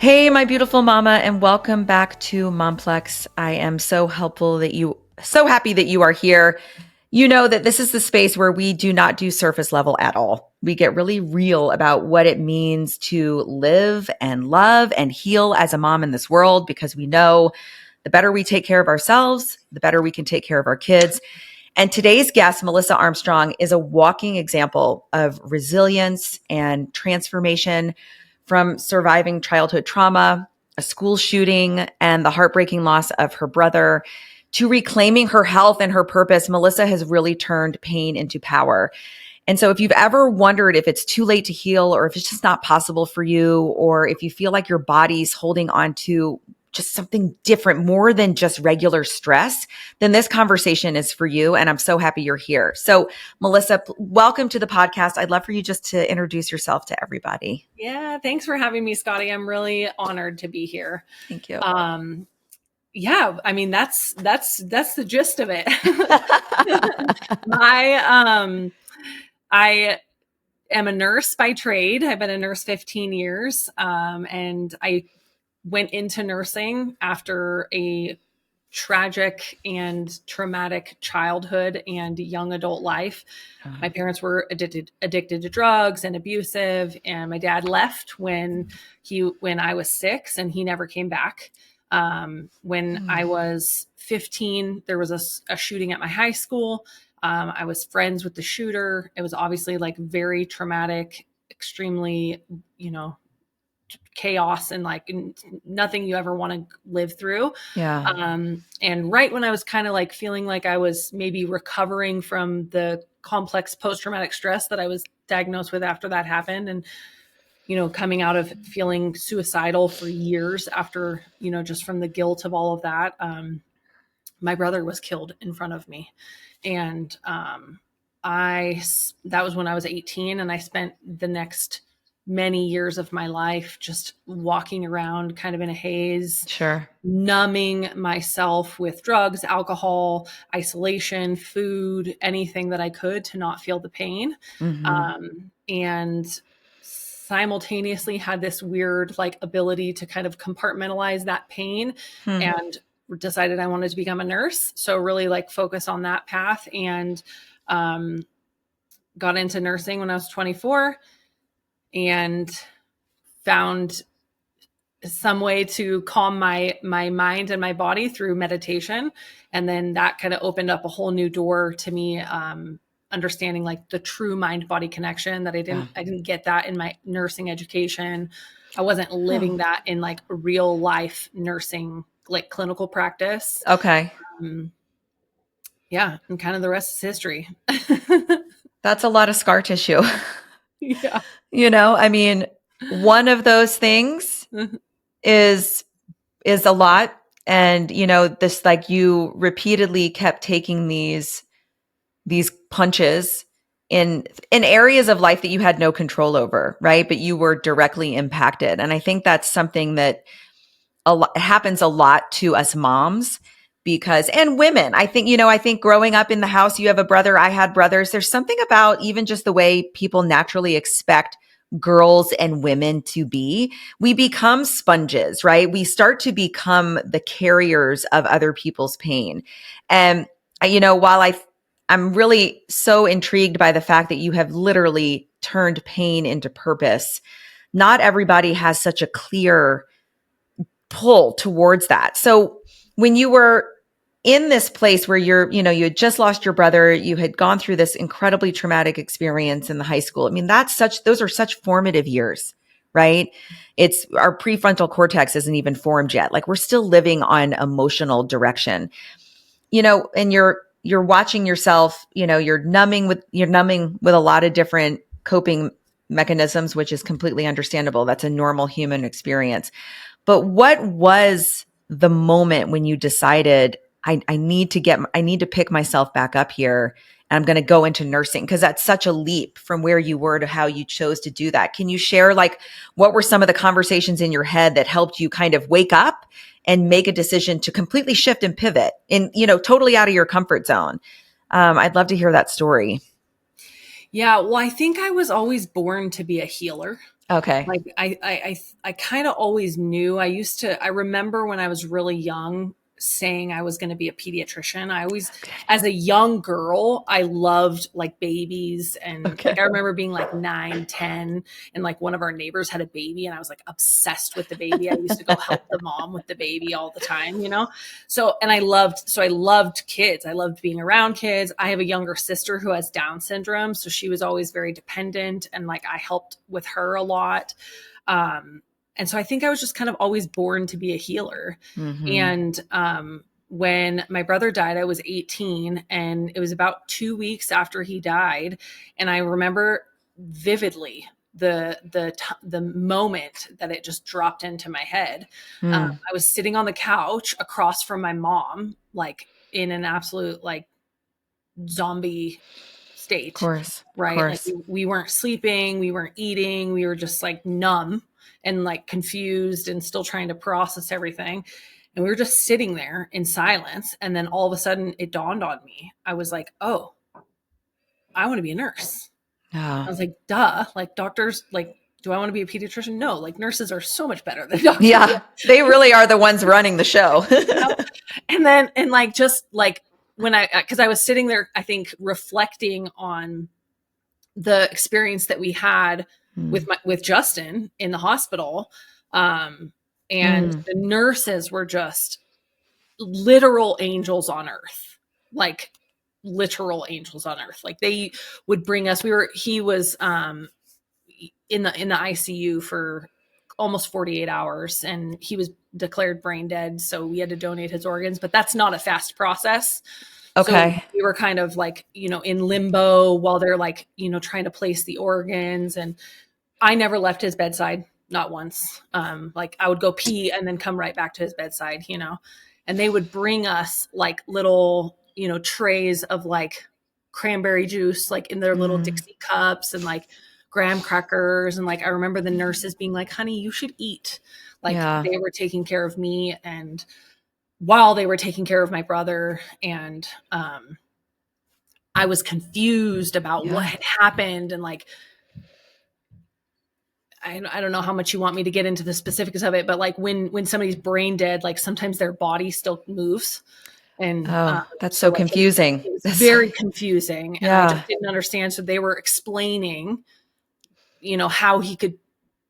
Hey, my beautiful mama, and welcome back to Momplex. I am so happy that you are here. You know that this is the space where we do not do surface level at all. We get really real about what it means to live and love and heal as a mom in this world, because we know the better we take care of ourselves, the better we can take care of our kids. And today's guest, Melissa Armstrong, is a walking example of resilience and transformation from surviving childhood trauma, a school shooting, and the heartbreaking loss of her brother to reclaiming her health and her purpose. Melissa has really turned pain into power. And so if you've ever wondered if it's too late to heal, or if it's just not possible for you, or if you feel like your body's holding on to just something different, more than just regular stress, then this conversation is for you. And I'm so happy you're here. So Melissa, welcome to the podcast. I'd love for you just to introduce yourself to everybody. Yeah, thanks for having me, Scotty. I'm really honored to be here. Thank you. Yeah, I mean that's the gist of it. I am a nurse by trade. I've been a nurse 15 years, and I went into nursing after a tragic and traumatic childhood and young adult life. My parents were addicted to drugs and abusive, and my dad left when I was 6, and he never came back. When I was 15, there was a shooting at my high school. I was friends with the shooter. It was obviously like very traumatic, extremely, chaos and like nothing you ever want to live through. Yeah. And right when I was kind of like feeling like I was maybe recovering from the complex post-traumatic stress that I was diagnosed with after that happened, and coming out of feeling suicidal for years after, just from the guilt of all of that, my brother was killed in front of me. And that was when I was 18, and I spent the next many years of my life just walking around kind of in a haze, Sure. numbing myself with drugs, alcohol, isolation, food, anything that I could to not feel the pain. And simultaneously had this weird like ability to kind of compartmentalize that pain, and decided I wanted to become a nurse. So really like focus on that path, and got into nursing when I was 24 and found some way to calm my mind and my body through meditation. And then that kind of opened up a whole new door to me, understanding like the true mind body connection that I didn't get that in my nursing education. I wasn't living that in like real life nursing, like clinical practice. Okay. Yeah. And kind of the rest is history. That's a lot of scar tissue. Yeah. I mean, one of those things is a lot. And, this, like, you repeatedly kept taking these punches in areas of life that you had no control over, right? But you were directly impacted. And I think that's something that happens a lot to us moms, and women. I think growing up in the house, you have a brother, I had brothers. There's something about even just the way people naturally expect girls and women to be. We become sponges, right? We start to become the carriers of other people's pain. And, while I'm really so intrigued by the fact that you have literally turned pain into purpose, not everybody has such a clear pull towards that. So when you were in this place where you had just lost your brother, you had gone through this incredibly traumatic experience in the high school. I mean, those are such formative years, right? It's our prefrontal cortex isn't even formed yet. Like, we're still living on emotional direction, and you're watching yourself, you're numbing with a lot of different coping mechanisms, which is completely understandable. That's a normal human experience. But what was the moment when you decided, I need to pick myself back up here, and I'm going to go into nursing? Because that's such a leap from where you were to how you chose to do that. Can you share, like, what were some of the conversations in your head that helped you kind of wake up and make a decision to completely shift and pivot in, totally out of your comfort zone? I'd love to hear that story. Yeah. Well, I think I was always born to be a healer. Okay. Like I kind of always knew. I remember when I was really young saying I was going to be a pediatrician. I always, Okay. as a young girl, I loved like babies. And like, I Okay. remember being like 9, 10, and like one of our neighbors had a baby and I was like obsessed with the baby. I used to go help the mom with the baby all the time, you know? So I loved kids. I loved being around kids. I have a younger sister who has Down syndrome. So she was always very dependent, and like I helped with her a lot. And so I think I was just kind of always born to be a healer. Mm-hmm. And when my brother died, I was 18, and it was about 2 weeks after he died. And I remember vividly the moment that it just dropped into my head. Mm. I was sitting on the couch across from my mom, like in an absolute like zombie Of state, course. Of right? Like course. we weren't sleeping, we weren't eating, we were just like numb and like confused and still trying to process everything. And we were just sitting there in silence. And then all of a sudden it dawned on me. I was like, oh, I want to be a nurse. Oh. I was like, duh, like doctors, like, do I want to be a pediatrician? No, like nurses are so much better than doctors. Yeah. They really are the ones running the show. You know? And like, just like when cause I was sitting there, I think reflecting on the experience that we had with Justin in the hospital. And Mm. the nurses were just literal angels on earth, like literal angels on earth. Like they would bring us, he was, in the ICU for almost 48 hours, and he was declared brain dead. So we had to donate his organs, but that's not a fast process. So Okay. we were kind of like, in limbo while they're like, trying to place the organs. And I never left his bedside, not once. Like I would go pee and then come right back to his bedside, and they would bring us like little, trays of like cranberry juice, like in their little Mm. Dixie cups, and like graham crackers. And like, I remember the nurses being like, honey, you should eat. Like Yeah. they were taking care of me, and while they were taking care of my brother. And I was confused about what Yeah. had happened. And like, I don't know how much you want me to get into the specifics of it, but like when somebody's brain dead, like sometimes their body still moves. And Oh, that's so so like confusing. it was very confusing, and I Yeah. just didn't understand. So they were explaining, how he could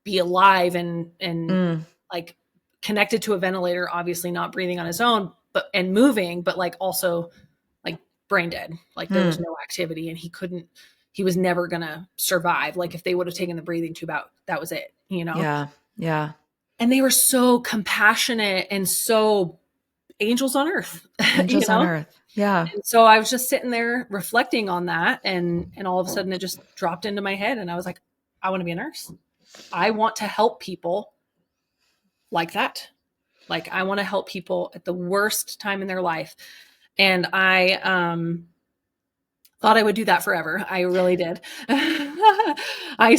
be alive and Mm. like connected to a ventilator, obviously not breathing on his own, and moving, but like also like brain dead. Like there was Mm. no activity, and he was never gonna survive. Like if they would have taken the breathing tube out, that was it. Yeah. Yeah. And they were so compassionate and so angels on earth, you Angels on know? earth. Yeah. And so I was just sitting there reflecting on that, and all of a sudden it just dropped into my head, and I was like, I want to be a nurse. I want to help people like that. Like I want to help people at the worst time in their life. And I thought I would do that forever. I really did. I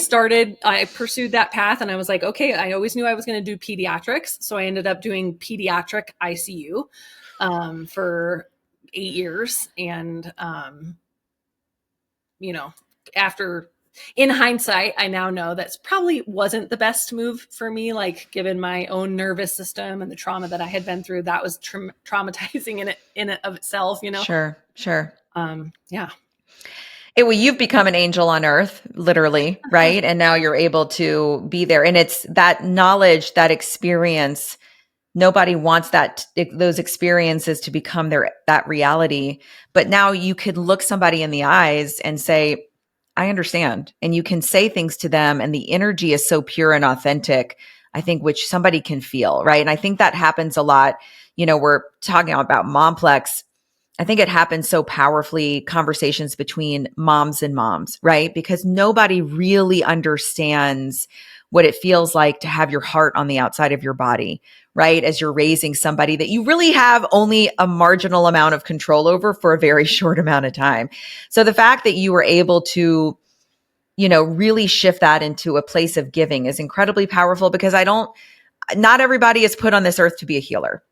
pursued that path, and I was like, okay, I always knew I was going to do pediatrics. So I ended up doing pediatric ICU for 8 years. And, after, in hindsight, I now know that's probably wasn't the best move for me. Like given my own nervous system and the trauma that I had been through, that was traumatizing in it of itself, Sure. Sure. Yeah. Well, you've become an angel on earth, literally, right? And now you're able to be there. And it's that knowledge, that experience. Nobody wants those experiences to become that reality. But now you could look somebody in the eyes and say, I understand. And you can say things to them, and the energy is so pure and authentic, I think, which somebody can feel, right? And I think that happens a lot. We're talking about Momplex. I think it happens so powerfully, conversations between moms and moms, right? Because nobody really understands what it feels like to have your heart on the outside of your body, right? As you're raising somebody that you really have only a marginal amount of control over for a very short amount of time. So the fact that you were able to, really shift that into a place of giving is incredibly powerful, because not everybody is put on this earth to be a healer.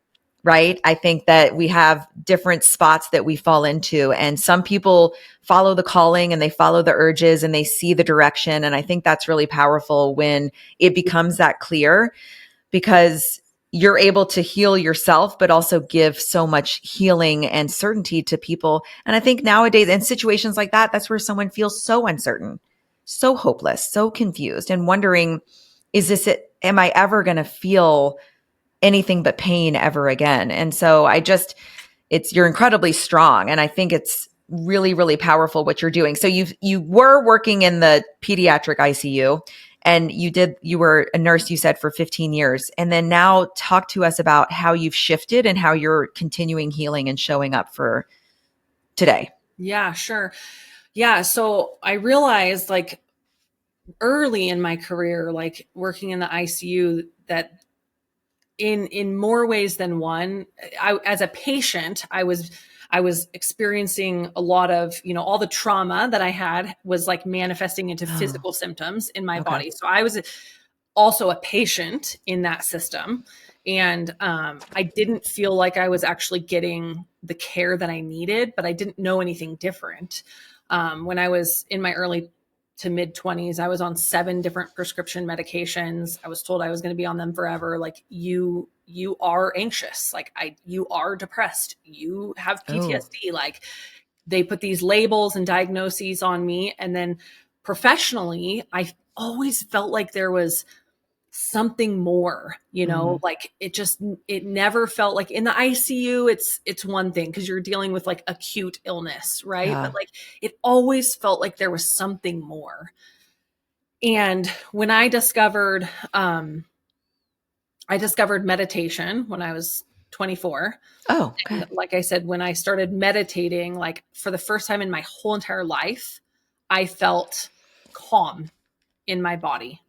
right? I think that we have different spots that we fall into, and some people follow the calling and they follow the urges and they see the direction. And I think that's really powerful when it becomes that clear, because you're able to heal yourself, but also give so much healing and certainty to people. And I think nowadays in situations like that, that's where someone feels so uncertain, so hopeless, so confused, and wondering, is this it? Am I ever going to feel anything but pain ever again? And so you're incredibly strong. And I think it's really, really powerful what you're doing. So you were working in the pediatric ICU, and you were a nurse, you said, for 15 years. And then now talk to us about how you've shifted and how you're continuing healing and showing up for today. Yeah, sure. Yeah. So I realized like early in my career, like working in the ICU, that in more ways than one, as a patient, I was experiencing a lot of, all the trauma that I had was like manifesting into physical symptoms in my body. So I was also a patient in that system. And I didn't feel like I was actually getting the care that I needed, but I didn't know anything different. When I was in my early to mid 20s, I was on 7 different prescription medications. I was told I was going to be on them forever. Like, you are anxious. Like, you are depressed. You have PTSD. Like, they put these labels and diagnoses on me. And then professionally, I always felt like there was something more, like it never felt like in the ICU, it's one thing because you're dealing with like acute illness, right? Yeah. But like it always felt like there was something more. And when I discovered meditation when I was 24. Oh, okay. And like I said, when I started meditating, like for the first time in my whole entire life, I felt calm in my body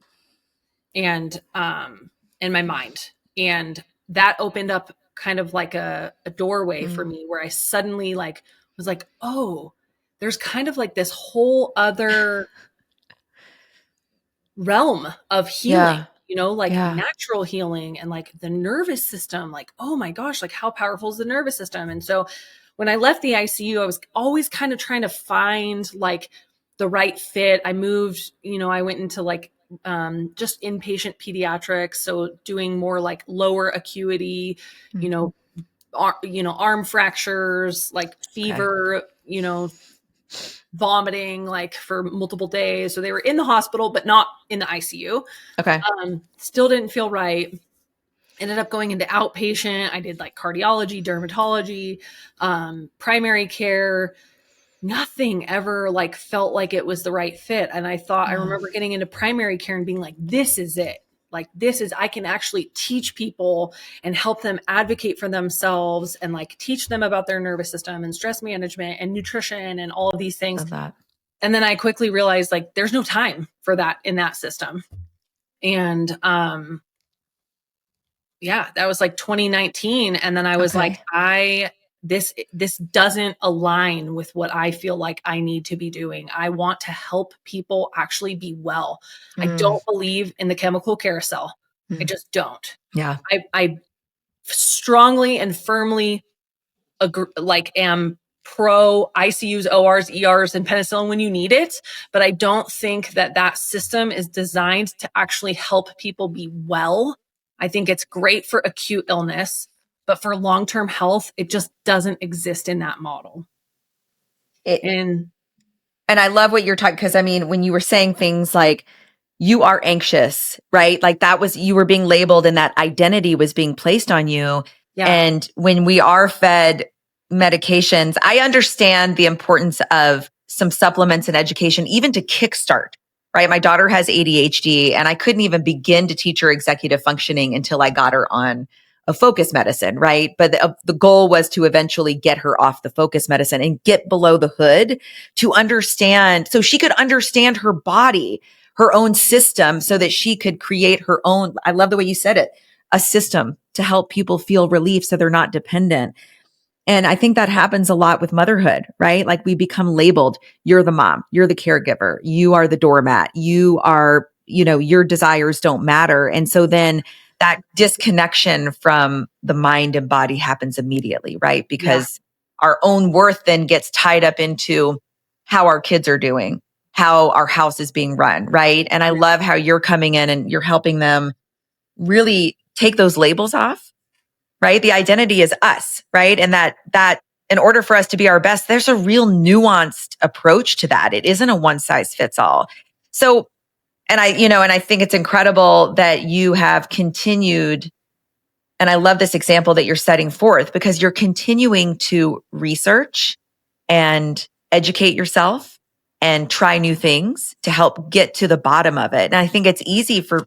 and in my mind. And that opened up kind of like a doorway for me where I suddenly like was like, oh, there's kind of like this whole other realm of healing, like natural healing and like the nervous system. Like, oh my gosh, like how powerful is the nervous system? And so when I left the ICU, I was always kind of trying to find like the right fit. I moved, I went into like just inpatient pediatrics. So doing more like lower acuity, arm fractures, like fever, vomiting like for multiple days. So they were in the hospital, but not in the ICU. Okay. Still didn't feel right. Ended up going into outpatient. I did like cardiology, dermatology, primary care. Nothing ever like felt like it was the right fit. And I remember getting into primary care and being like, this is it. Like, I can actually teach people and help them advocate for themselves and like teach them about their nervous system and stress management and nutrition and all of these things. Love that. And then I quickly realized like, there's no time for that in that system. And, that was like 2019. And then I was like, this doesn't align with what I feel like I need to be doing. I want to help people actually be well. I don't believe in the chemical carousel. I just don't. Yeah. I strongly and firmly am pro ICUs, ORs, ERs, and penicillin when you need it. But I don't think that system is designed to actually help people be well. I think it's great for acute illness, but for long-term health, it just doesn't exist in that model. And I love what you're talking, because I mean, when you were saying things like you are anxious, right? Like you were being labeled and that identity was being placed on you. Yeah. And when we are fed medications, I understand the importance of some supplements and education, even to kickstart, right? My daughter has ADHD and I couldn't even begin to teach her executive functioning until I got her on a focus medicine, right? But the goal was to eventually get her off the focus medicine and get below the hood to understand, so she could understand her body, her own system, so that she could create her own, I love the way you said it, a system to help people feel relief so they're not dependent. And I think that happens a lot with motherhood, right? Like we become labeled, you're the mom, you're the caregiver, you are the doormat, you are, your desires don't matter. And so then that disconnection from the mind and body happens immediately, right? Because our own worth then gets tied up into how our kids are doing, how our house is being run, right? And I love how you're coming in and you're helping them really take those labels off, right? The identity is us, right? And that in order for us to be our best, there's a real nuanced approach to that. It isn't a one size fits all. So, and I think it's incredible that you have continued. And I love this example that you're setting forth because you're continuing to research and educate yourself and try new things to help get to the bottom of it. And I think it's easy for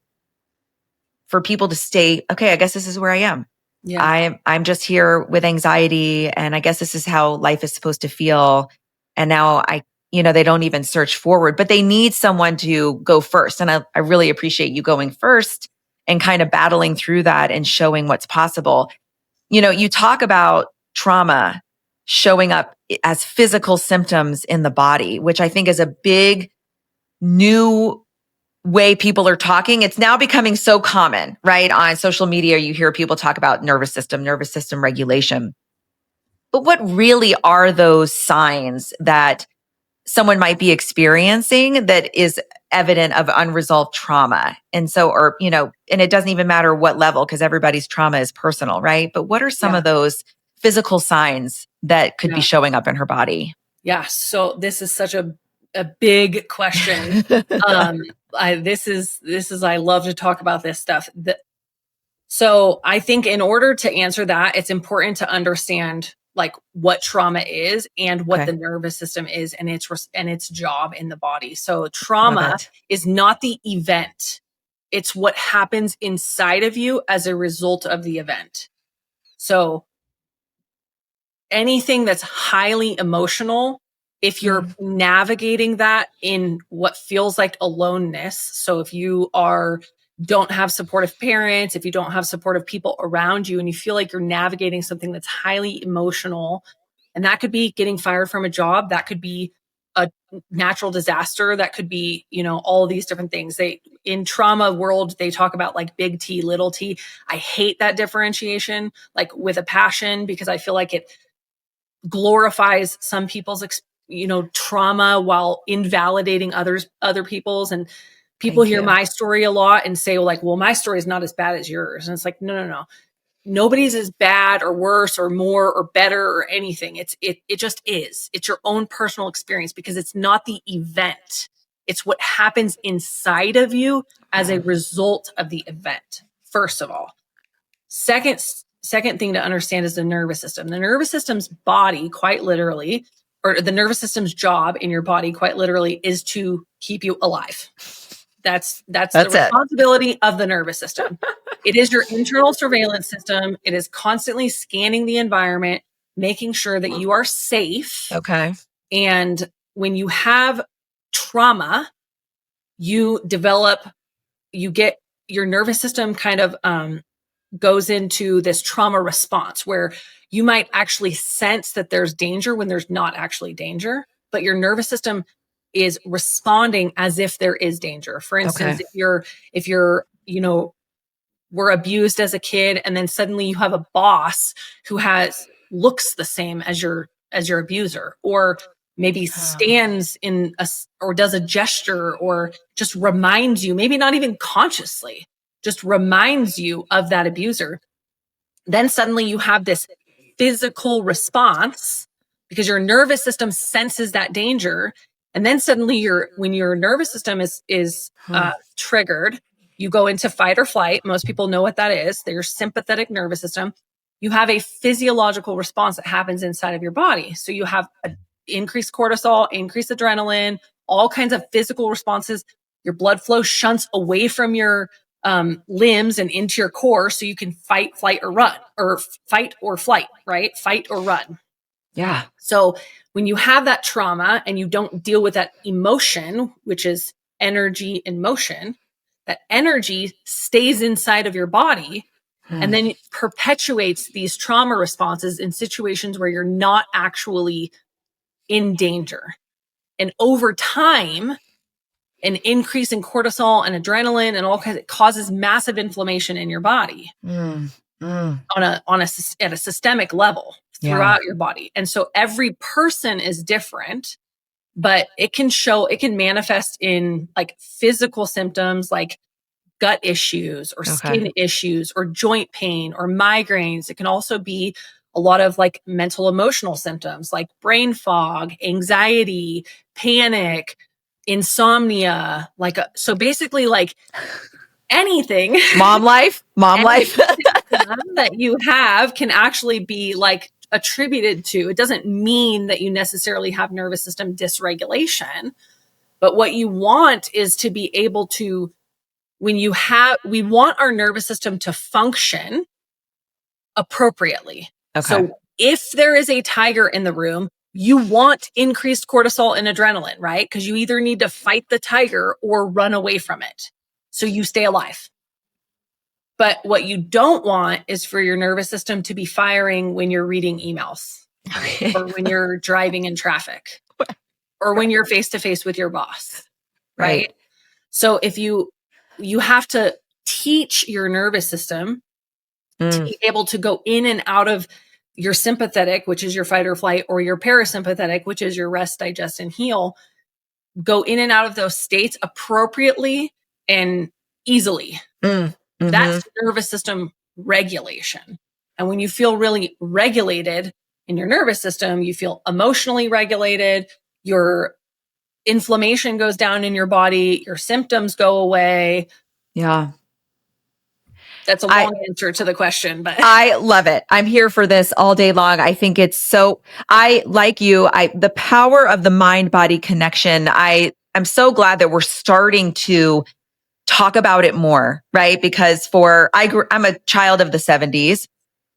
people to stay, okay, I guess this is where I am. Yeah. I'm just here with anxiety and I guess this is how life is supposed to feel. And now they don't even search forward, but they need someone to go first. And I really appreciate you going first and kind of battling through that and showing what's possible. You talk about trauma showing up as physical symptoms in the body, which I think is a big new way people are talking. It's now becoming so common, right? On social media, you hear people talk about nervous system regulation. But what really are those signs that someone might be experiencing that is evident of unresolved trauma? And so, and it doesn't even matter what level because everybody's trauma is personal, right? But what are some of those physical signs that could be showing up in her body? Yeah. So this is such a big question. I love to talk about this stuff. So I think in order to answer that, it's important to understand like what trauma is and what the nervous system is and its job in the body. So trauma is not the event. It's what happens inside of you as a result of the event. So anything that's highly emotional, if you're navigating that in what feels like aloneness, so if you don't have supportive parents, if you don't have supportive people around you, and you feel like you're navigating something that's highly emotional, and that could be getting fired from a job, that could be a natural disaster, that could be, all these different things. In trauma world, they talk about like big T, little t. I hate that differentiation, like with a passion, because I feel like it glorifies some people's trauma while invalidating other people's. And people hear my story a lot and say, well, my story is not as bad as yours. And it's like, no. Nobody's as bad or worse or more or better or anything. It just is. It's your own personal experience because it's not the event. It's what happens inside of you as a result of the event, first of all. Second thing to understand is the nervous system. The nervous system's body, quite literally, or the nervous system's job in your body, quite literally, is to keep you alive. That's the responsibility of the nervous system. It is your internal surveillance system. It is constantly scanning the environment, making sure that you are safe. Okay. And when you have trauma, you get your nervous system kind of goes into this trauma response where you might actually sense that there's danger when there's not actually danger, but your nervous system is responding as if there is danger. For instance, if you're were abused as a kid and then suddenly you have a boss who looks the same as your abuser, or maybe stands or does a gesture or just reminds you, maybe not even consciously, just reminds you of that abuser, then suddenly you have this physical response because your nervous system senses that danger. And then suddenly when your nervous system is triggered, you go into fight or flight. Most people know what that is. Your sympathetic nervous system. You have a physiological response that happens inside of your body. So you have increased cortisol, increased adrenaline, all kinds of physical responses. Your blood flow shunts away from your limbs and into your core so you can fight, flight, or run, or fight or flight, right? Fight or run. Yeah. So when you have that trauma and you don't deal with that emotion, which is energy in motion, that energy stays inside of your body and then it perpetuates these trauma responses in situations where you're not actually in danger. And over time, an increase in cortisol and adrenaline and all kinds. It causes massive inflammation in your body at a systemic level throughout your body. And so every person is different, but it can manifest in like physical symptoms like gut issues or skin issues or joint pain or migraines. It can also be a lot of like mental emotional symptoms like brain fog, anxiety, panic, insomnia, so basically like anything mom life that you have can actually be like attributed to. It doesn't mean that you necessarily have nervous system dysregulation, but what you want is to be able to, we want our nervous system to function appropriately. So if there is a tiger in the room, you want increased cortisol and adrenaline, right? Because you either need to fight the tiger or run away from it, so you stay alive. But what you don't want is for your nervous system to be firing when you're reading emails or when you're driving in traffic or when you're face to face with your boss, right? So if you have to teach your nervous system to be able to go in and out of your sympathetic, which is your fight or flight, or your parasympathetic, which is your rest, digest, and heal, go in and out of those states appropriately and easily. That's nervous system regulation. And when you feel really regulated in your nervous system, you feel emotionally regulated, your inflammation goes down in your body, your symptoms go away. Yeah. That's a long answer to the question, but I love it. I'm here for this all day long. I think it's the power of the mind body connection. I'm so glad that we're starting to talk about it more, right? Because I'm a child of the 70s.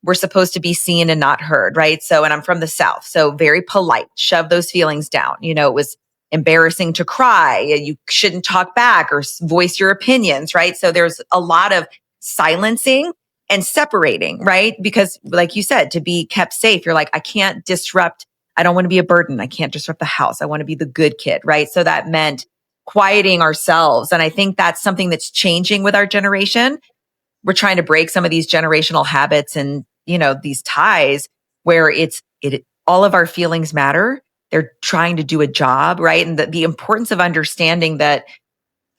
We're supposed to be seen and not heard, right? So, and I'm from the South, so very polite, shove those feelings down. It was embarrassing to cry. You shouldn't talk back or voice your opinions, right? So there's a lot of silencing and separating, right? Because like you said, to be kept safe, you're like, I don't want to be a burden. I can't disrupt the house. I want to be the good kid, right? So that meant quieting ourselves. And I think that's something that's changing with our generation. We're trying to break some of these generational habits and, these ties where all of our feelings matter. They're trying to do a job, right? And the importance of understanding that,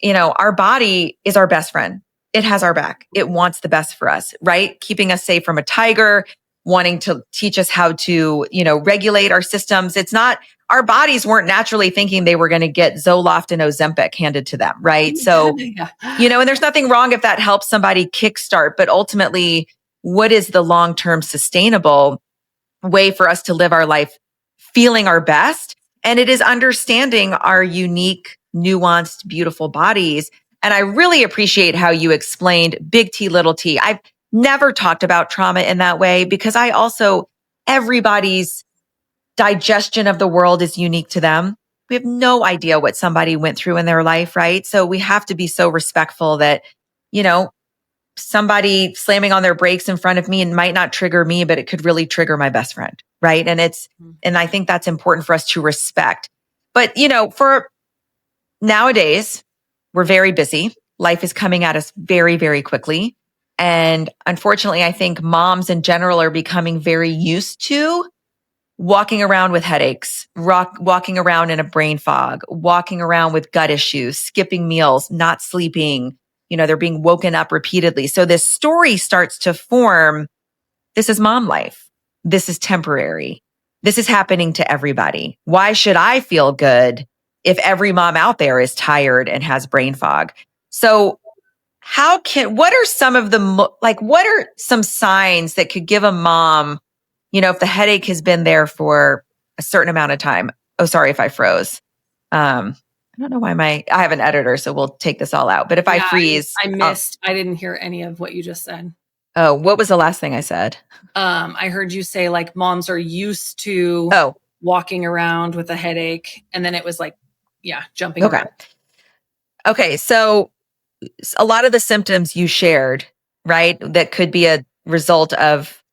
our body is our best friend. It has our back. It wants the best for us, right? Keeping us safe from a tiger, wanting to teach us how to, regulate our systems. It's not, our bodies weren't naturally thinking they were going to get Zoloft and Ozempic handed to them, right? So, and there's nothing wrong if that helps somebody kickstart, but ultimately, what is the long-term sustainable way for us to live our life feeling our best? And it is understanding our unique, nuanced, beautiful bodies. And I really appreciate how you explained big T, little t. I've never talked about trauma in that way because everybody's digestion of the world is unique to them. We have no idea what somebody went through in their life, right? So we have to be so respectful that, somebody slamming on their brakes in front of me and might not trigger me, but it could really trigger my best friend, right? And I think that's important for us to respect. But, for nowadays, we're very busy. Life is coming at us very, very quickly. And unfortunately, I think moms in general are becoming very used to walking around with headaches, walking around in a brain fog, walking around with gut issues, skipping meals, not sleeping. They're being woken up repeatedly. So this story starts to form. This is mom life. This is temporary. This is happening to everybody. Why should I feel good if every mom out there is tired and has brain fog? So what are some signs that could give a mom, if the headache has been there for a certain amount of time? Oh, sorry if I froze. I don't know why I have an editor, so we'll take this all out. But if I freeze, I didn't hear any of what you just said. Oh, what was the last thing I said? I heard you say like moms are used to walking around with a headache. And then it was like, jumping around. Okay. So a lot of the symptoms you shared, right? That could be a result of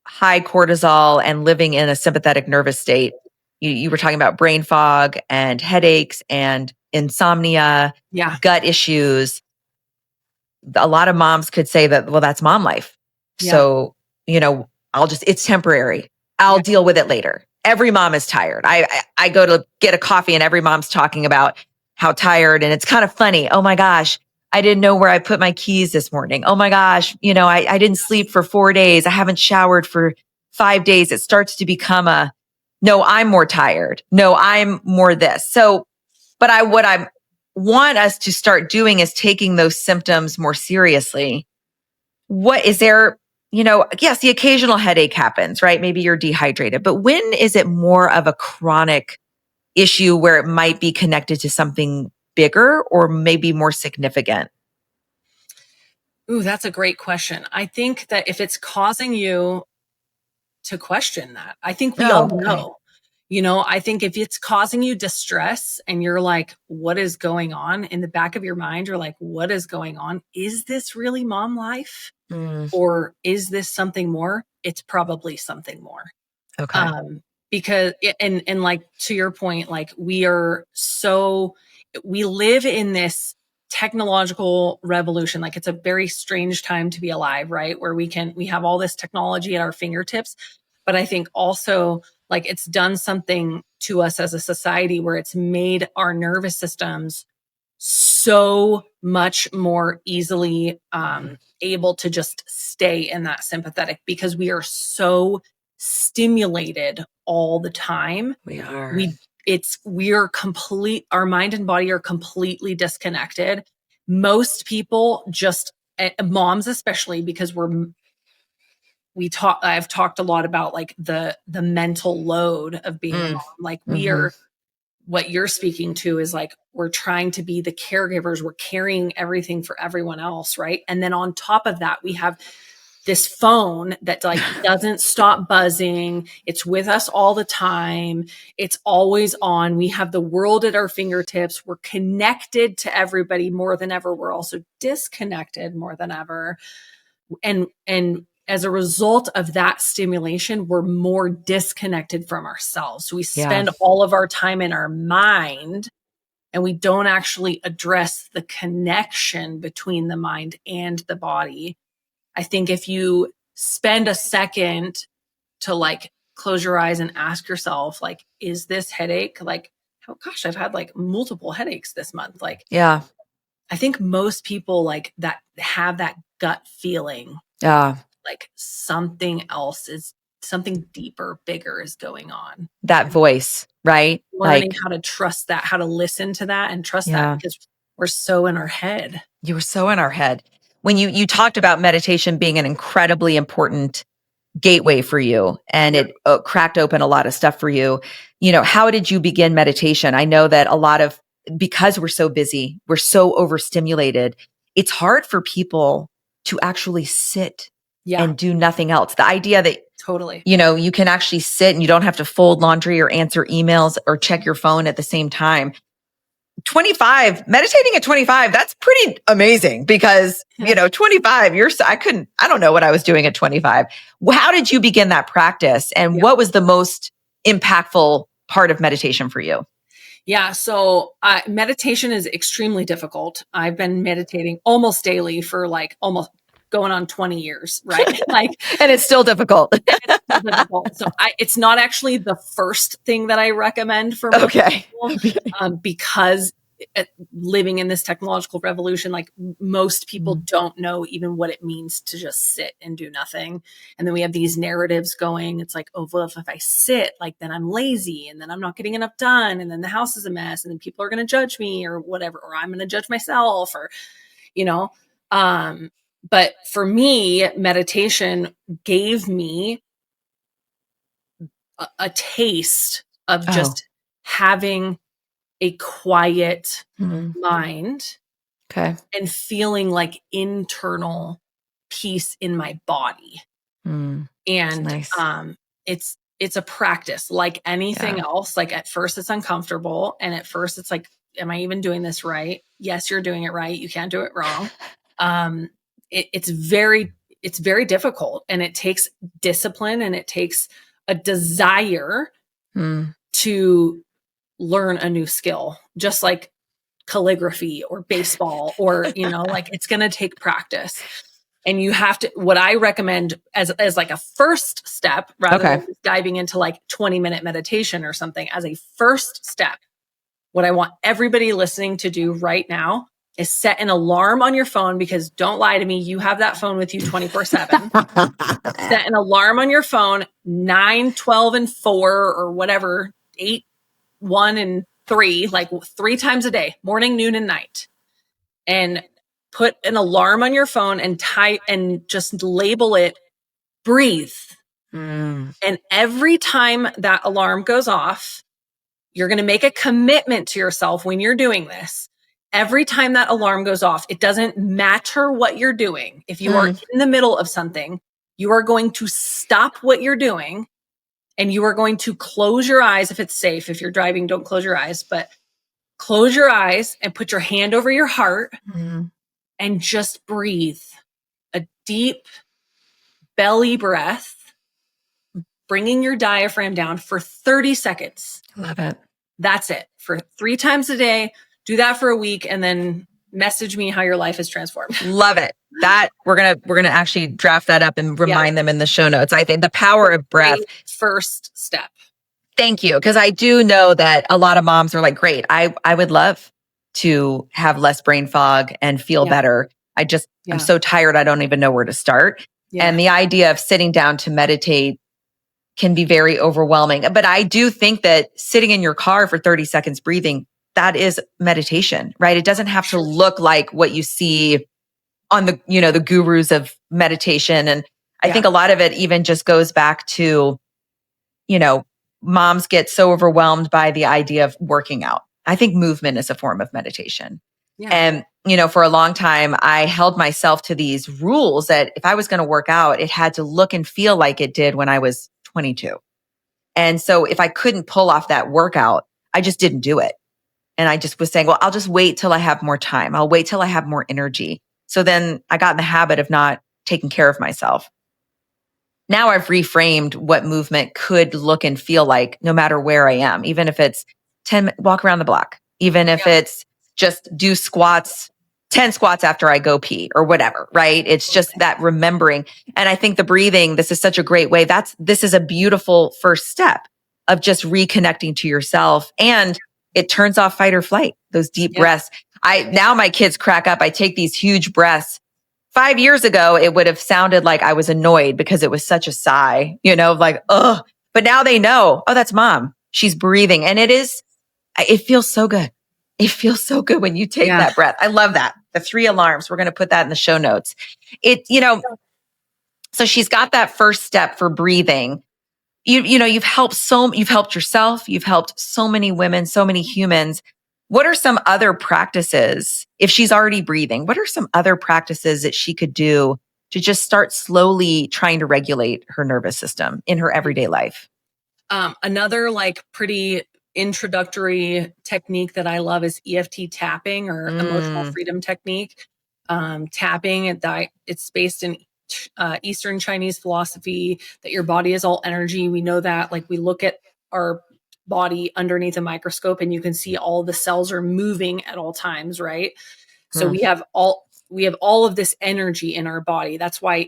high cortisol and living in a sympathetic nervous state. You were talking about brain fog and headaches and insomnia, Yeah. gut issues. A lot of moms could say that, well, that's mom life. Yeah. So, it's temporary. I'll deal with it later. Every mom is tired. I go to get a coffee and every mom's talking about how tired, and it's kind of funny. Oh my gosh, I didn't know where I put my keys this morning. Oh my gosh, I didn't sleep for 4 days. I haven't showered for 5 days. It starts to become no, I'm more tired. No, I'm more this. So, but what I want us to start doing is taking those symptoms more seriously. What is there, yes, the occasional headache happens, right? Maybe you're dehydrated, but when is it more of a chronic issue where it might be connected to something bigger or maybe more significant? Ooh, that's a great question. I think that if it's causing you to question that, I think we all know. I think if it's causing you distress and you're like, what is going on in the back of your mind? You're like, what is going on? Is this really mom life? Mm, Or is this something more? It's probably something more. okay. Because, and like to your point, like we live in this technological revolution. Like it's a very strange time to be alive, right? Where we have all this technology at our fingertips. But I think also like it's done something to us as a society where it's made our nervous systems so much more easily able to just stay in that sympathetic because we are so stimulated all the time. We are. Our mind and body are completely disconnected. Most people just, moms especially, because I've talked a lot about like the mental load of being a mom. Like what you're speaking to is like, we're trying to be the caregivers. We're carrying everything for everyone else. Right. And then on top of that, we have this phone that like doesn't stop buzzing. It's with us all the time. It's always on. We have the world at our fingertips. We're connected to everybody more than ever. We're also disconnected more than ever. And as a result of that stimulation, we're more disconnected from ourselves. So we spend all of our time in our mind and we don't actually address the connection between the mind and the body. I think if you spend a second to like close your eyes and ask yourself, like, is this headache like, oh gosh, I've had like multiple headaches this month. Like, Yeah. I think most people like that have that gut feeling. Yeah. Like something deeper, bigger is going on. That voice, right? Learning how to trust that, how to listen to that and trust that because we're so in our head. You were so in our head. When you talked about meditation being an incredibly important gateway for you and it cracked open a lot of stuff for you, how did you begin meditation? I know that because we're so busy, we're so overstimulated, it's hard for people to actually sit and do nothing else. The idea that totally, you can actually sit and you don't have to fold laundry or answer emails or check your phone at the same time. 25, meditating at 25, that's pretty amazing because, 25, I don't know what I was doing at 25. How did you begin that practice? And what was the most impactful part of meditation for you? Yeah. So meditation is extremely difficult. I've been meditating almost daily for like almost going on 20 years, right? And it's still difficult. So it's not actually the first thing that I recommend for most people, because living in this technological revolution, like most people don't know even what it means to just sit and do nothing. And then we have these narratives going. It's like, oh, well, if I sit, like then I'm lazy and then I'm not getting enough done. And then the house is a mess and then people are going to judge me or whatever, or I'm going to judge myself or, but for me, meditation gave me a taste of just having a quiet mind and feeling like internal peace in my body. And nice. It's a practice like anything else. Like at first it's uncomfortable. And at first it's like, am I even doing this right? Yes, you're doing it right. You can't do it wrong. It's very difficult and it takes discipline and it takes a desire to learn a new skill. Just like calligraphy or baseball or, like it's going to take practice. And you have to, what I recommend as like a first step, rather than just diving into like 20-minute meditation or something, as a first step, what I want everybody listening to do right now is set an alarm on your phone, because don't lie to me, you have that phone with you 24/7. Set an alarm on your phone, 9, 12, and 4, or whatever, 8, 1, and 3, like 3 times a day, morning, noon, and night. And put an alarm on your phone and just label it breathe. And every time that alarm goes off, you're going to make a commitment to yourself when you're doing this. Every time that alarm goes off, it doesn't matter what you're doing. If you are in the middle of something, you are going to stop what you're doing, and you are going to close your eyes if it's safe. If you're driving, don't close your eyes, but close your eyes and put your hand over your heart and just breathe. A deep belly breath, bringing your diaphragm down for 30 seconds. Love it. That's it. For 3 times a day. Do that for a week, and then message me how your life is transformed. Love it. That we're gonna actually draft that up and remind them in the show notes. I think the power of breath. First step. Thank you. Because I do know that a lot of moms are like, great, I would love to have less brain fog and feel better. I'm so tired, I don't even know where to start. And the idea of sitting down to meditate can be very overwhelming. But I do think that sitting in your car for 30 seconds breathing, that is meditation, right? It doesn't have to look like what you see on the, the gurus of meditation. And I think a lot of it even just goes back to, moms get so overwhelmed by the idea of working out. I think movement is a form of meditation. And, for a long time, I held myself to these rules that if I was going to work out, it had to look and feel like it did when I was 22. And so if I couldn't pull off that workout, I just didn't do it. And I just was saying, well, I'll just wait till I have more time. I'll wait till I have more energy. So then I got in the habit of not taking care of myself. Now I've reframed what movement could look and feel like no matter where I am, even if it's walk around the block, even if it's just do squats, 10 squats after I go pee or whatever, right? It's just that remembering. And I think the breathing, this is such a great way. This is a beautiful first step of just reconnecting to yourself, and it turns off fight or flight, those deep breaths. Now my kids crack up. I take these huge breaths. 5 years ago, it would have sounded like I was annoyed because it was such a sigh, like, ugh. But now they know, oh, that's mom. She's breathing. And it feels so good. It feels so good when you take that breath. I love that. The 3 alarms. We're going to put that in the show notes. So she's got that first step for breathing. You've helped yourself. You've helped so many women, so many humans. What are some other practices, if she's already breathing, what are some other practices that she could do to just start slowly trying to regulate her nervous system in her everyday life? Another pretty introductory technique that I love is EFT tapping, or emotional freedom technique. Tapping, it's based in Eastern Chinese philosophy that your body is all energy. We know that, we look at our body underneath a microscope and you can see all the cells are moving at all times, right? So we have all of this energy in our body. That's why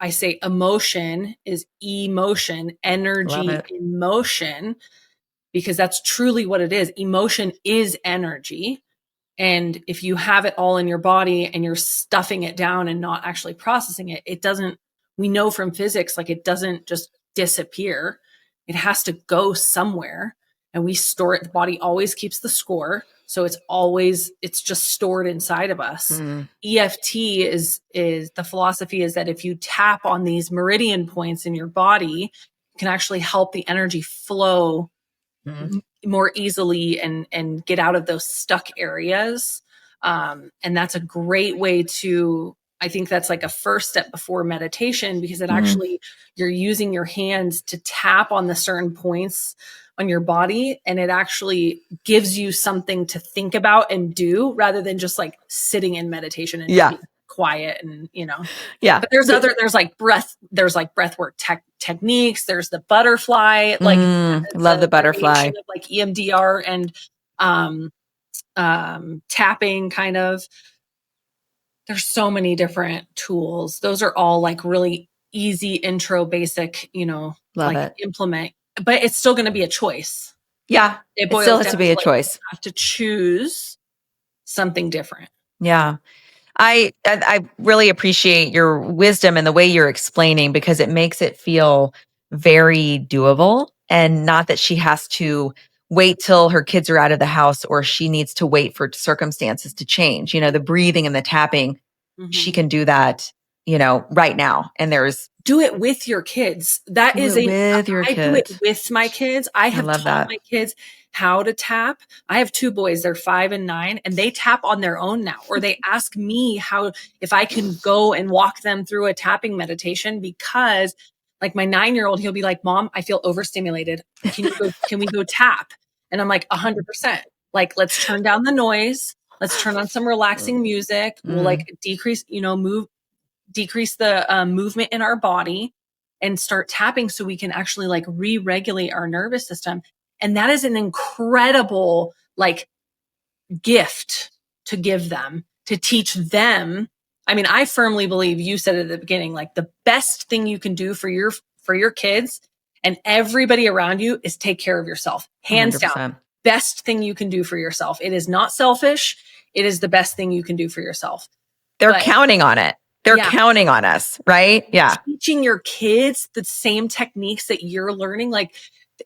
I say emotion is emotion, energy in motion, because that's truly what it is. Emotion is energy. And if you have it all in your body and you're stuffing it down and not actually processing it, we know from physics, it doesn't just disappear. It has to go somewhere, and we store it. The body always keeps the score. So it's just stored inside of us. EFT is the philosophy is that if you tap on these meridian points in your body, it can actually help the energy flow more easily and get out of those stuck areas. And that's a great way I think that's a first step before meditation, because it actually, you're using your hands to tap on the certain points on your body, and it actually gives you something to think about and do, rather than just sitting in meditation and being quiet and but there's breath work techniques. There's the butterfly, love the butterfly, of EMDR and tapping kind of. There's so many different tools. Those are all like really easy intro, basic, Love like it. implement, but it's still going to be a choice. Yeah. It It still boils has down to be to a like, you choice. have to choose something different. Yeah. I really appreciate your wisdom and the way you're explaining, because it makes it feel very doable, and not that she has to wait till her kids are out of the house, or she needs to wait for circumstances to change. The breathing and the tapping, she can do that, right now. And Do it with your kids. That do is it with your I do it kids. with my kids. I I have love taught that. my kids how to tap. I have 2 boys, they're 5 and 9, and they tap on their own now, or they ask me if I can go and walk them through a tapping meditation, because like my 9-year-old, he'll be like, "Mom, I feel overstimulated. Can we go tap?" And I'm like, 100%. Like, let's turn down the noise. Let's turn on some relaxing music. We'll like decrease the movement in our body and start tapping so we can actually like re-regulate our nervous system. And that is an incredible like gift to give them, to teach them. I mean, I firmly believe, you said at the beginning, like the best thing you can do for your kids and everybody around you is take care of yourself. Hands down. 100%. Best thing you can do for yourself. It is not selfish. It is the best thing you can do for yourself. They're But counting on it. They're counting on us, right? Yeah. Teaching your kids the same techniques that you're learning, like,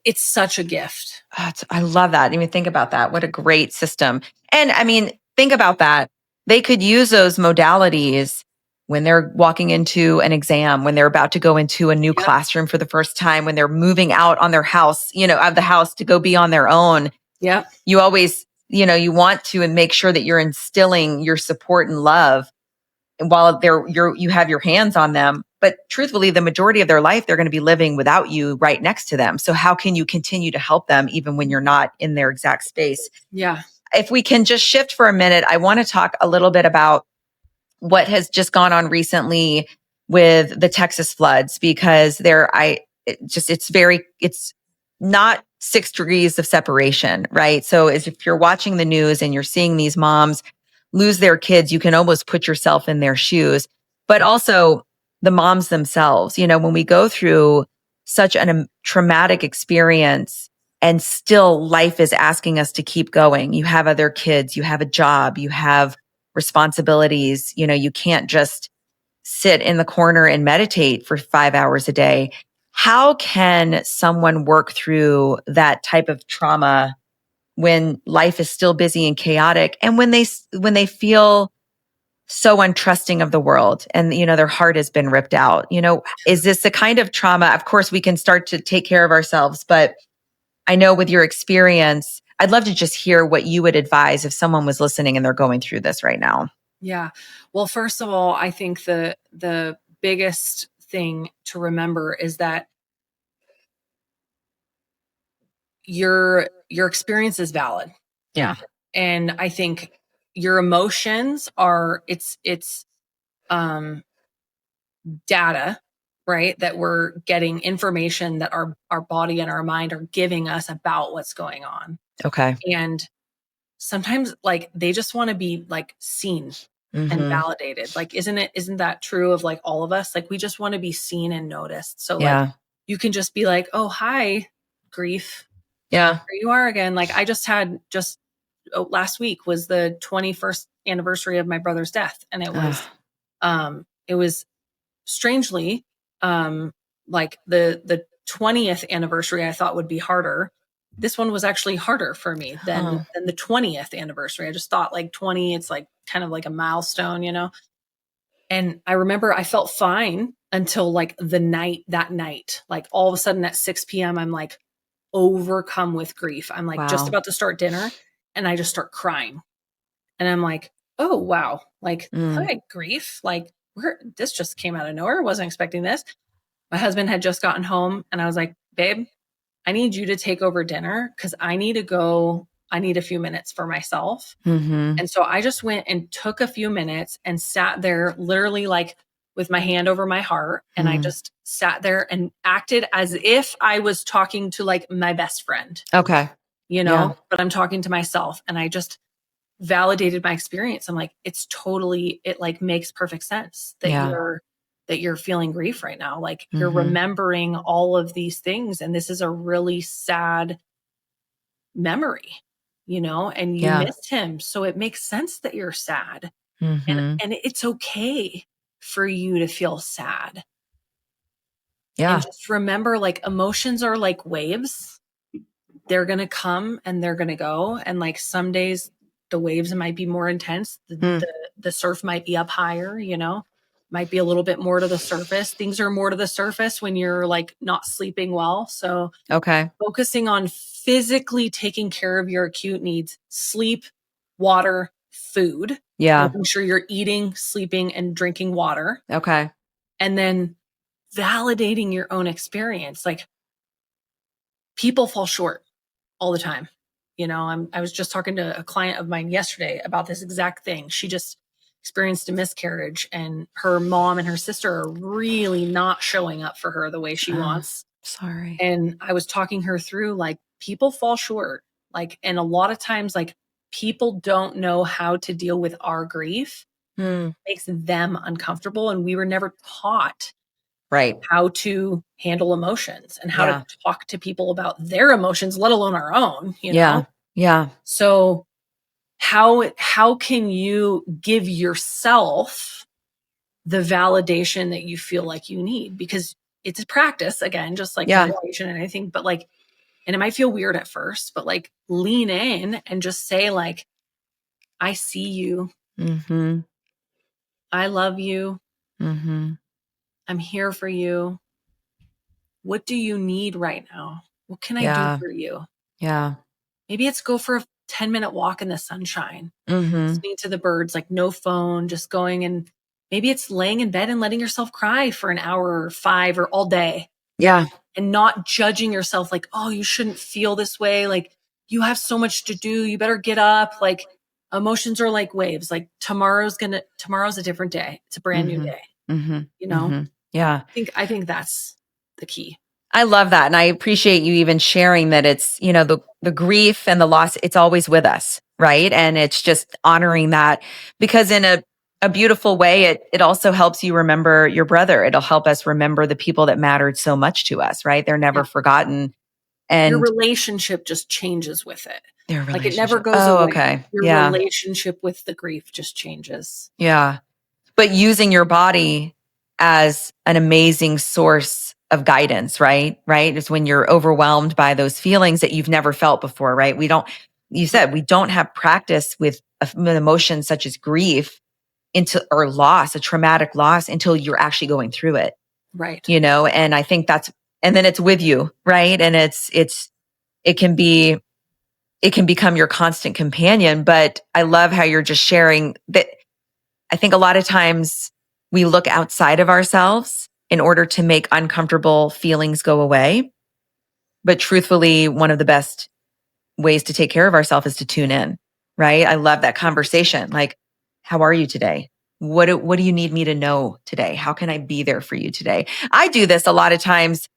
it's such a gift. I love that. I mean, think about that. What a great system. And I mean, think about that. They could use those modalities when they're walking into an exam, when they're about to go into a new classroom for the first time, when they're moving out on their house, out of the house to go be on their own. Yeah. You always, you want to make sure that you're instilling your support and love while you have your hands on them. But truthfully, the majority of their life, they're going to be living without you right next to them. So how can you continue to help them even when you're not in their exact space? Yeah. If we can just shift for a minute, I want to talk a little bit about what has just gone on recently with the Texas floods, because it's not 6 degrees of separation, right? So as if you're watching the news and you're seeing these moms lose their kids, you can almost put yourself in their shoes. But also the moms themselves, when we go through such a traumatic experience and still life is asking us to keep going. You have other kids, you have a job, you have responsibilities. You can't just sit in the corner and meditate for 5 hours a day. How can someone work through that type of trauma when life is still busy and chaotic, and when they feel so untrusting of the world, and their heart has been ripped out? Is this the kind of trauma? Of course, we can start to take care of ourselves, but I know with your experience, I'd love to just hear what you would advise if someone was listening and they're going through this right now. Yeah. Well, first of all, I think the biggest thing to remember is that your experience is valid. Yeah. And I think your emotions are it's data, right? That we're getting information that our body and our mind are giving us about what's going on. Okay. And sometimes like they just want to be like seen and validated. Like, isn't that true of like all of us? Like, we just want to be seen and noticed. So like you can just be like, "Oh, hi, grief. Yeah. Here you are again." Like, I just had last week was the 21st anniversary of my brother's death. And it was strangely, like the 20th anniversary I thought would be harder. This one was actually harder for me than the 20th anniversary. I just thought like 20, it's like kind of like a milestone, And I remember I felt fine until like that night, like all of a sudden at 6 p.m., I'm like overcome with grief. I'm like just about to start dinner and I just start crying. And I'm like, oh, wow. Like, hi, grief. Like, this just came out of nowhere. Wasn't expecting this. My husband had just gotten home and I was like, babe, I need you to take over dinner because I need to go. I need a few minutes for myself. And so I just went and took a few minutes and sat there literally like with my hand over my heart. And I just sat there and acted as if I was talking to like my best friend. Okay. But I'm talking to myself and I just validated my experience. I'm like, it like makes perfect sense that you're feeling grief right now. Like you're remembering all of these things, and this is a really sad memory, and you missed him. So it makes sense that you're sad. And it's okay for you to feel sad. Yeah. And just remember, like, emotions are like waves. They're going to come and they're going to go. And like some days the waves might be more intense. The surf might be up higher, might be a little bit more to the surface. Things are more to the surface when you're like not sleeping well. So focusing on physically taking care of your acute needs, sleep, water, food. Yeah. Making sure you're eating, sleeping, and drinking water. Okay. And then validating your own experience. Like, people fall short all the time. I was just talking to a client of mine yesterday about this exact thing. She just experienced a miscarriage, and her mom and her sister are really not showing up for her the way she wants. Sorry. And I was talking her through, like, people fall short. Like, and a lot of times, like, people don't know how to deal with our grief. It makes them uncomfortable. And we were never taught how to handle emotions and how to talk to people about their emotions, let alone our own, know? Yeah. So how can you give yourself the validation that you feel like you need? Because it's a practice, again, just like meditation and anything, but like, and it might feel weird at first, but like lean in and just say, like, I see you. I love you. I'm here for you. What do you need right now? What can I do for you? Yeah. Maybe it's go for a 10-minute walk in the sunshine, listening to the birds, like no phone, just going. And maybe it's laying in bed and letting yourself cry for an hour or 5 or all day. Yeah. And not judging yourself like, oh, you shouldn't feel this way. Like, you have so much to do. You better get up. Like, emotions are like waves. Like, tomorrow's a different day. It's a brand new day. Yeah. I think that's the key. I love that. And I appreciate you even sharing that it's, the grief and the loss, it's always with us. Right. And it's just honoring that, because in a beautiful way, it also helps you remember your brother. It'll help us remember the people that mattered so much to us, right? They're never forgotten. And your relationship just changes with it. Like, it never goes away. Okay. Your relationship with the grief just changes. Yeah. But using your body as an amazing source of guidance, right? It's when you're overwhelmed by those feelings that you've never felt before, right? You said we don't have practice with an emotion such as grief or loss, a traumatic loss, until you're actually going through it. Right. And I think and then it's with you, right? And it can become your constant companion. But I love how you're just sharing that. I think a lot of times we look outside of ourselves in order to make uncomfortable feelings go away. But truthfully, one of the best ways to take care of ourselves is to tune in, right? I love that conversation. Like, how are you today? What do you need me to know today? How can I be there for you today? I do this a lot of times,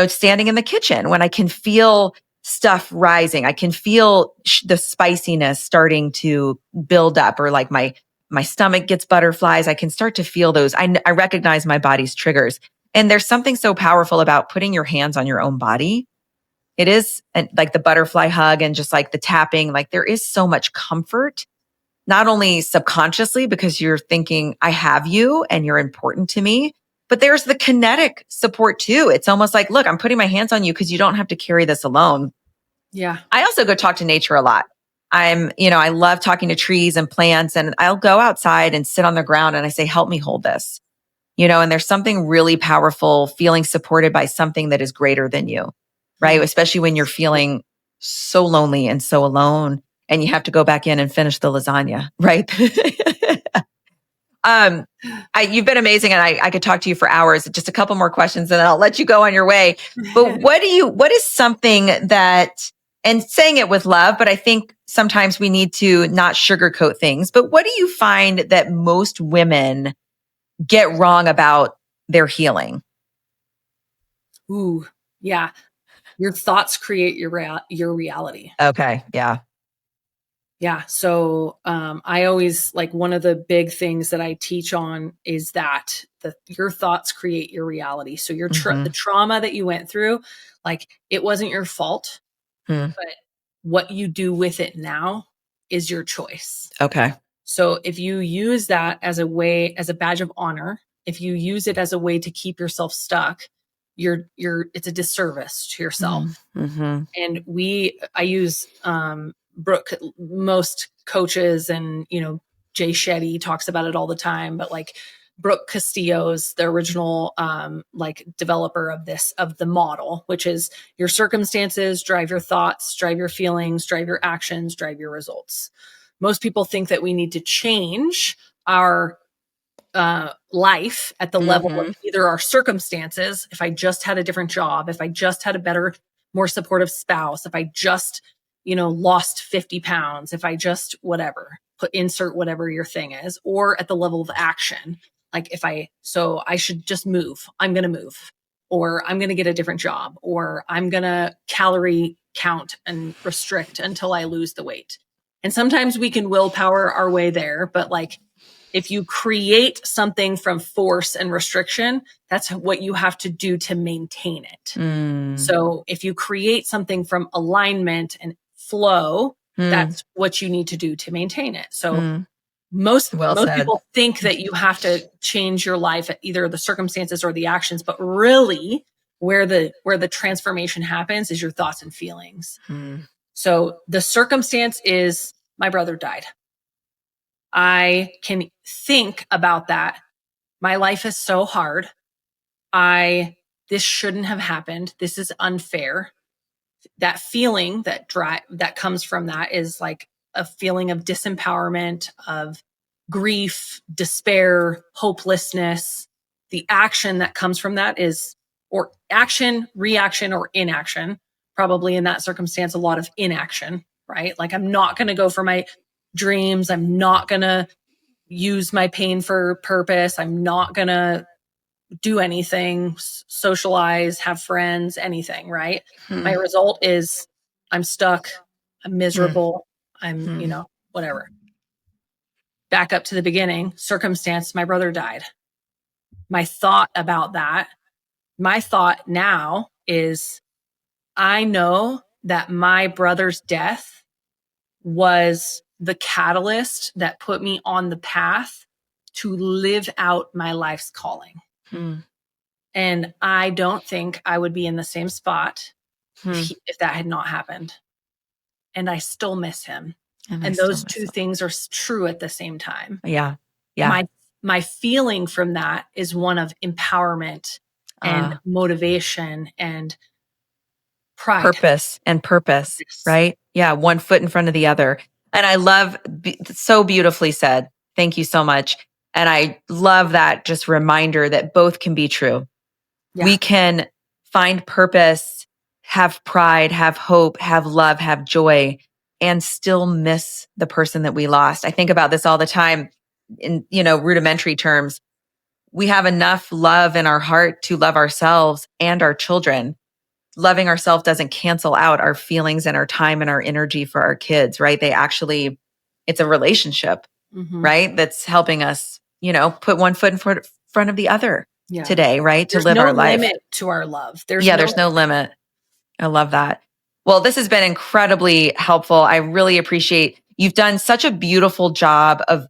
standing in the kitchen when I can feel stuff rising. I can feel the spiciness starting to build up, or like my stomach gets butterflies. I can start to feel those. I recognize my body's triggers. And there's something so powerful about putting your hands on your own body. It is like the butterfly hug and just like the tapping, like there is so much comfort, not only subconsciously because you're thinking, I have you and you're important to me, but there's the kinetic support too. It's almost like, look, I'm putting my hands on you because you don't have to carry this alone. Yeah. I also go talk to nature a lot. I love talking to trees and plants, and I'll go outside and sit on the ground and I say, help me hold this, and there's something really powerful feeling supported by something that is greater than you, right? Especially when you're feeling so lonely and so alone and you have to go back in and finish the lasagna, right? You've been amazing, and I could talk to you for hours. Just a couple more questions and then I'll let you go on your way. But what is something that, and saying it with love, but I think sometimes we need to not sugarcoat things, but what do you find that most women get wrong about their healing? Ooh, yeah. Your thoughts create your reality. Okay. Yeah. Yeah. So I always like one of the big things that I teach on is that your thoughts create your reality. So the trauma that you went through, like it wasn't your fault, but what you do with it now is your choice. Okay. So if you use that as a badge of honor, if you use it as a way to keep yourself stuck, it's a disservice to yourself. Mm-hmm. And I use Brooke, most coaches, and Jay Shetty talks about it all the time, but like Brooke Castillo's the original like developer of the model, which is your circumstances drive your thoughts, drive your feelings, drive your actions, drive your results. Most people think that we need to change our life at the level of either our circumstances. If I just had a different job, if I just had a better, more supportive spouse, if I just, lost 50 pounds, if I just whatever, insert whatever your thing is, or at the level of action. Like so I should just move. I'm going to move, or I'm going to get a different job, or I'm going to calorie count and restrict until I lose the weight. And sometimes we can willpower our way there, but like, if you create something from force and restriction, that's what you have to do to maintain it. So if you create something from alignment and flow, that's what you need to do to maintain it. So most people think that you have to change your life at either the circumstances or the actions, but really where the transformation happens is your thoughts and feelings. So the circumstance is my brother died. I can think about that. My life is so hard. This shouldn't have happened. This is unfair. That feeling that comes from that is like a feeling of disempowerment, of grief, despair, hopelessness. The action that comes from that is or action, reaction, or inaction. Probably in that circumstance, a lot of inaction, right? Like I'm not going to go for my dreams. I'm not going to use my pain for purpose. I'm not going to do anything, socialize, have friends, anything, right? My result is I'm stuck. I'm miserable. I'm, whatever. Back up to the beginning, circumstance, my brother died. My thought about that, my thought now is I know that my brother's death was the catalyst that put me on the path to live out my life's calling. And I don't think I would be in the same spot if that had not happened. And I still miss him. And those two things are true at the same time. Yeah. Yeah. My feeling from that is one of empowerment and motivation and pride. Purpose, right? Yeah. One foot in front of the other. And I love, so beautifully said. Thank you so much. And I love that just reminder that both can be true. Yeah. We can find purpose, have pride, have hope, have love, have joy, and still miss the person that we lost. I think about this all the time in, rudimentary terms. We have enough love in our heart to love ourselves and our children. Loving ourselves doesn't cancel out our feelings and our time and our energy for our kids, right? It's a relationship, right? That's helping us, put one foot in front of the other today, right? There's to live our life. There's no limit to our love. There's no limit. I love that. Well, this has been incredibly helpful. I really appreciate you've done such a beautiful job of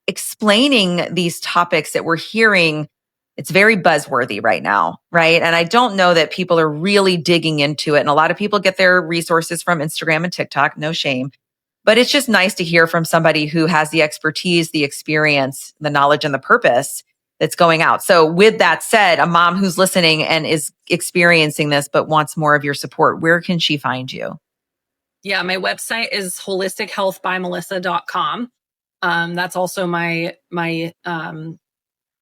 explaining these topics that we're hearing. It's very buzzworthy right now, right? And I don't know that people are really digging into it. And a lot of people get their resources from Instagram and TikTok, no shame. But it's just nice to hear from somebody who has the expertise, the experience, the knowledge, and the purpose that's going out. So with that said, a mom who's listening and is experiencing this but wants more of your support, where can she find you? Yeah, my website is holistichealthbymelissa.com. That's also my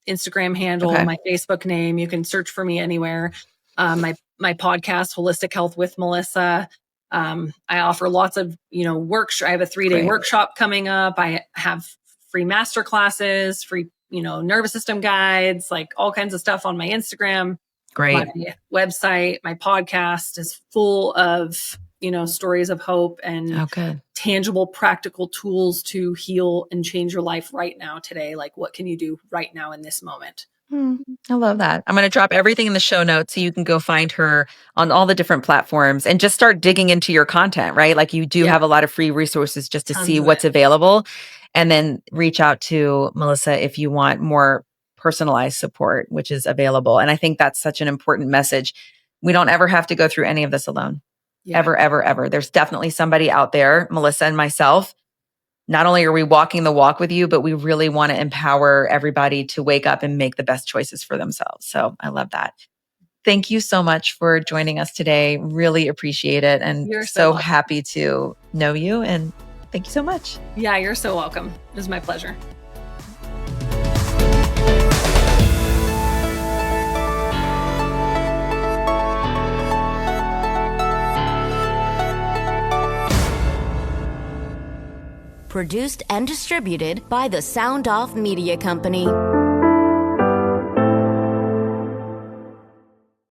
Instagram handle, my Facebook name. You can search for me anywhere. My podcast, Holistic Health with Melissa. I offer lots of, I have a 3-day workshop coming up. I have free master classes, free, nervous system guides, like all kinds of stuff on my Instagram. Great. My website, my podcast is full of, stories of hope and tangible, practical tools to heal and change your life right now today. Like, what can you do right now in this moment? I love that. I'm going to drop everything in the show notes so you can go find her on all the different platforms and just start digging into your content, right? Like you do have a lot of free resources just to see what's available, and then reach out to Melissa if you want more personalized support, which is available. And I think that's such an important message. We don't ever have to go through any of this alone. Ever, ever, ever. There's definitely somebody out there, Melissa and myself. Not only are we walking the walk with you, but we really want to empower everybody to wake up and make the best choices for themselves. So I love that. Thank you so much for joining us today. Really appreciate it. And You're so happy to know you. And thank you so much. Yeah, you're so welcome. It was my pleasure. Produced and distributed by the Sound Off Media Company.